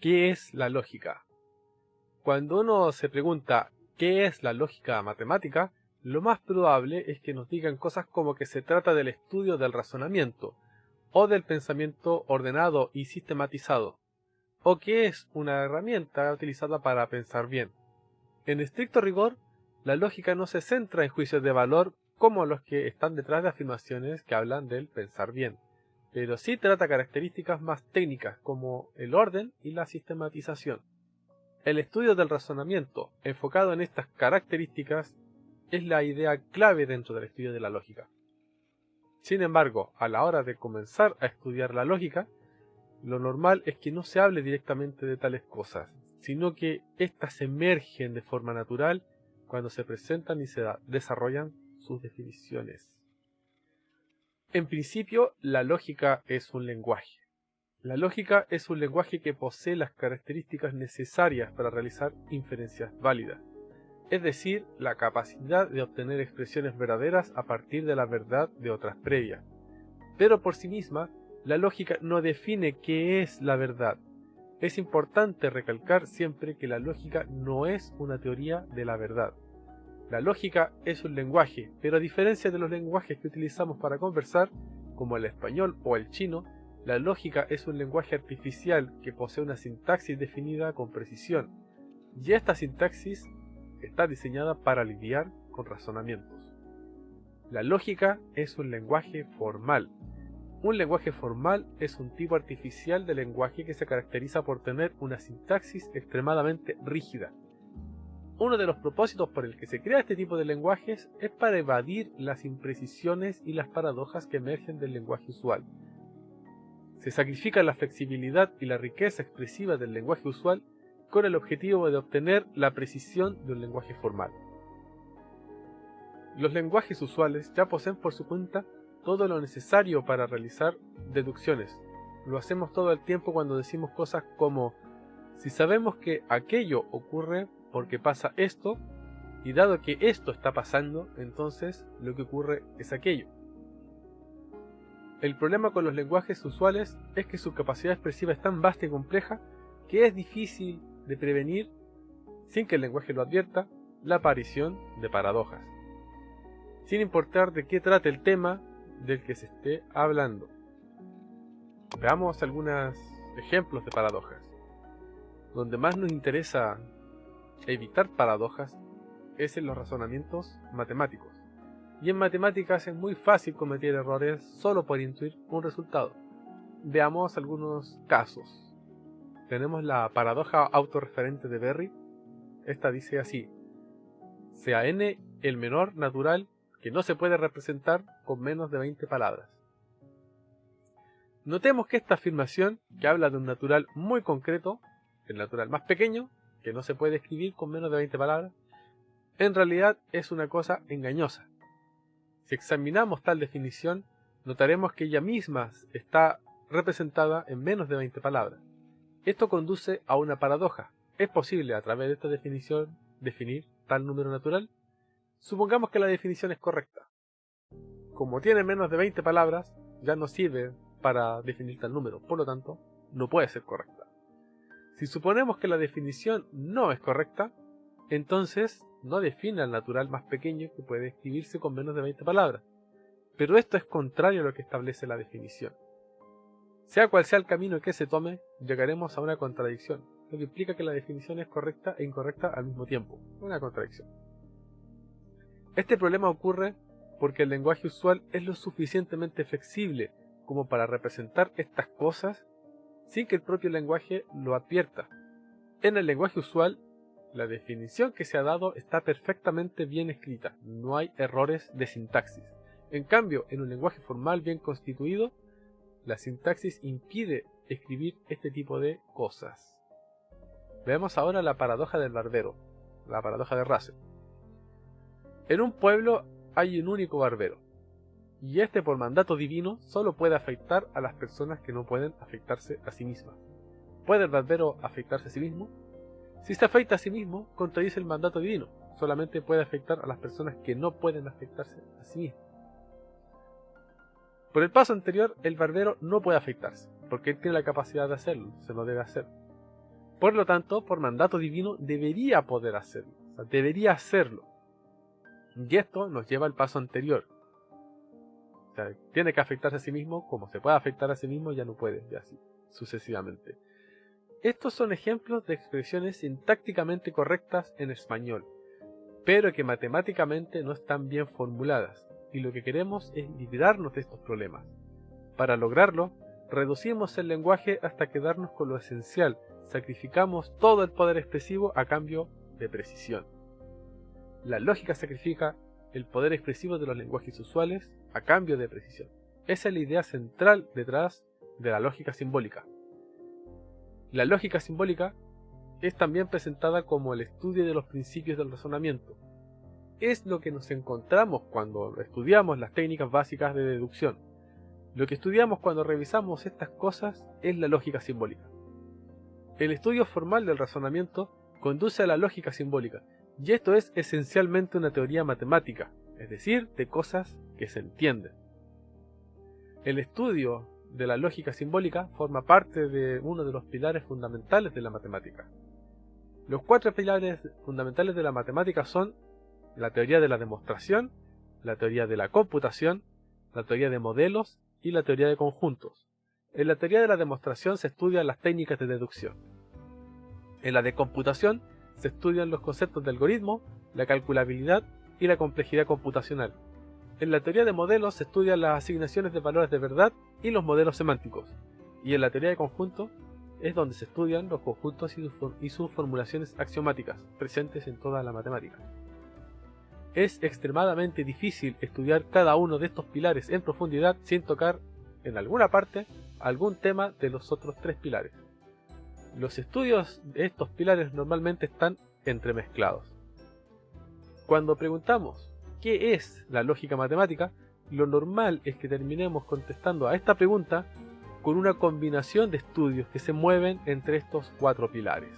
¿Qué es la lógica? Cuando uno se pregunta ¿qué es la lógica matemática?, lo más probable es que nos digan cosas como que se trata del estudio del razonamiento, o del pensamiento ordenado y sistematizado, o que es una herramienta utilizada para pensar bien. En estricto rigor, la lógica no se centra en juicios de valor como los que están detrás de afirmaciones que hablan del pensar bien, pero sí trata características más técnicas como el orden y la sistematización. El estudio del razonamiento, enfocado en estas características, es la idea clave dentro del estudio de la lógica. Sin embargo, a la hora de comenzar a estudiar la lógica, lo normal es que no se hable directamente de tales cosas, sino que éstas emergen de forma natural cuando se presentan y se desarrollan sus definiciones. En principio, la lógica es un lenguaje. La lógica es un lenguaje que posee las características necesarias para realizar inferencias válidas, es decir, la capacidad de obtener expresiones verdaderas a partir de la verdad de otras previas. Pero por sí misma, la lógica no define qué es la verdad. Es importante recalcar siempre que la lógica no es una teoría de la verdad. La lógica es un lenguaje, pero a diferencia de los lenguajes que utilizamos para conversar, como el español o el chino, la lógica es un lenguaje artificial que posee una sintaxis definida con precisión, y esta sintaxis está diseñada para lidiar con razonamientos. La lógica es un lenguaje formal. Un lenguaje formal es un tipo artificial de lenguaje que se caracteriza por tener una sintaxis extremadamente rígida. Uno de los propósitos por el que se crea este tipo de lenguajes es para evadir las imprecisiones y las paradojas que emergen del lenguaje usual. Se sacrifica la flexibilidad y la riqueza expresiva del lenguaje usual con el objetivo de obtener la precisión de un lenguaje formal. Los lenguajes usuales ya poseen por su cuenta todo lo necesario para realizar deducciones. Lo hacemos todo el tiempo cuando decimos cosas como: si sabemos que aquello ocurre porque pasa esto, y dado que esto está pasando, entonces lo que ocurre es aquello. El problema con los lenguajes usuales es que su capacidad expresiva es tan vasta y compleja que es difícil de prevenir, sin que el lenguaje lo advierta, la aparición de paradojas, sin importar de qué trate el tema del que se esté hablando. Veamos algunos ejemplos de paradojas. Donde más nos interesa evitar paradojas es en los razonamientos matemáticos. Y en matemáticas es muy fácil cometer errores solo por intuir un resultado. Veamos algunos casos. Tenemos la paradoja autorreferente de Berry. Esta dice así: sea n el menor natural que no se puede representar con menos de 20 palabras. Notemos que esta afirmación, que habla de un natural muy concreto, el natural más pequeño, que no se puede escribir con menos de 20 palabras, en realidad es una cosa engañosa. Si examinamos tal definición, notaremos que ella misma está representada en menos de 20 palabras. Esto conduce a una paradoja. ¿Es posible a través de esta definición definir tal número natural? Supongamos que la definición es correcta. Como tiene menos de 20 palabras, ya no sirve para definir tal número, por lo tanto, no puede ser correcta. Si suponemos que la definición no es correcta, entonces no define al natural más pequeño que puede escribirse con menos de 20 palabras. Pero esto es contrario a lo que establece la definición. Sea cual sea el camino que se tome, llegaremos a una contradicción, lo que implica que la definición es correcta e incorrecta al mismo tiempo. Una contradicción. Este problema ocurre porque el lenguaje usual es lo suficientemente flexible como para representar estas cosas sin que el propio lenguaje lo advierta. En el lenguaje usual, la definición que se ha dado está perfectamente bien escrita, no hay errores de sintaxis. En cambio, en un lenguaje formal bien constituido, la sintaxis impide escribir este tipo de cosas. Veamos ahora la paradoja del barbero, la paradoja de Russell. En un pueblo hay un único barbero, y este por mandato divino solo puede afectar a las personas que no pueden afectarse a sí mismas. ¿Puede el barbero afectarse a sí mismo? Si se afecta a sí mismo, contradice el mandato divino. Solamente puede afectar a las personas que no pueden afectarse a sí mismas. Por el paso anterior, el barbero no puede afectarse, porque él tiene la capacidad de hacerlo, se lo debe hacer. Por lo tanto, por mandato divino, debería poder hacerlo. O sea, debería hacerlo. Y esto nos lleva al paso anterior. O sea, tiene que afectarse a sí mismo, como se puede afectar a sí mismo, ya no puede, y así, sucesivamente. Estos son ejemplos de expresiones sintácticamente correctas en español, pero que matemáticamente no están bien formuladas, y lo que queremos es librarnos de estos problemas. Para lograrlo, reducimos el lenguaje hasta quedarnos con lo esencial, sacrificamos todo el poder expresivo a cambio de precisión. La lógica sacrifica el poder expresivo de los lenguajes usuales a cambio de precisión. Esa es la idea central detrás de la lógica simbólica. La lógica simbólica es también presentada como el estudio de los principios del razonamiento. Es lo que nos encontramos cuando estudiamos las técnicas básicas de deducción. Lo que estudiamos cuando revisamos estas cosas es la lógica simbólica. El estudio formal del razonamiento conduce a la lógica simbólica, y esto es esencialmente una teoría matemática, es decir, de cosas que se entienden. El estudio de la lógica simbólica forma parte de uno de los pilares fundamentales de la matemática. Los 4 pilares fundamentales de la matemática son la teoría de la demostración, la teoría de la computación, la teoría de modelos y la teoría de conjuntos. En la teoría de la demostración se estudian las técnicas de deducción. En la de computación se estudian los conceptos de algoritmo, la calculabilidad y la complejidad computacional. En la teoría de modelos se estudian las asignaciones de valores de verdad y los modelos semánticos. Y en la teoría de conjuntos es donde se estudian los conjuntos y sus formulaciones axiomáticas, presentes en toda la matemática. Es extremadamente difícil estudiar cada uno de estos pilares en profundidad sin tocar en alguna parte algún tema de los otros 3 pilares. Los estudios de estos pilares normalmente están entremezclados. Cuando preguntamos ¿qué es la lógica matemática?, lo normal es que terminemos contestando a esta pregunta con una combinación de estudios que se mueven entre estos 4 pilares.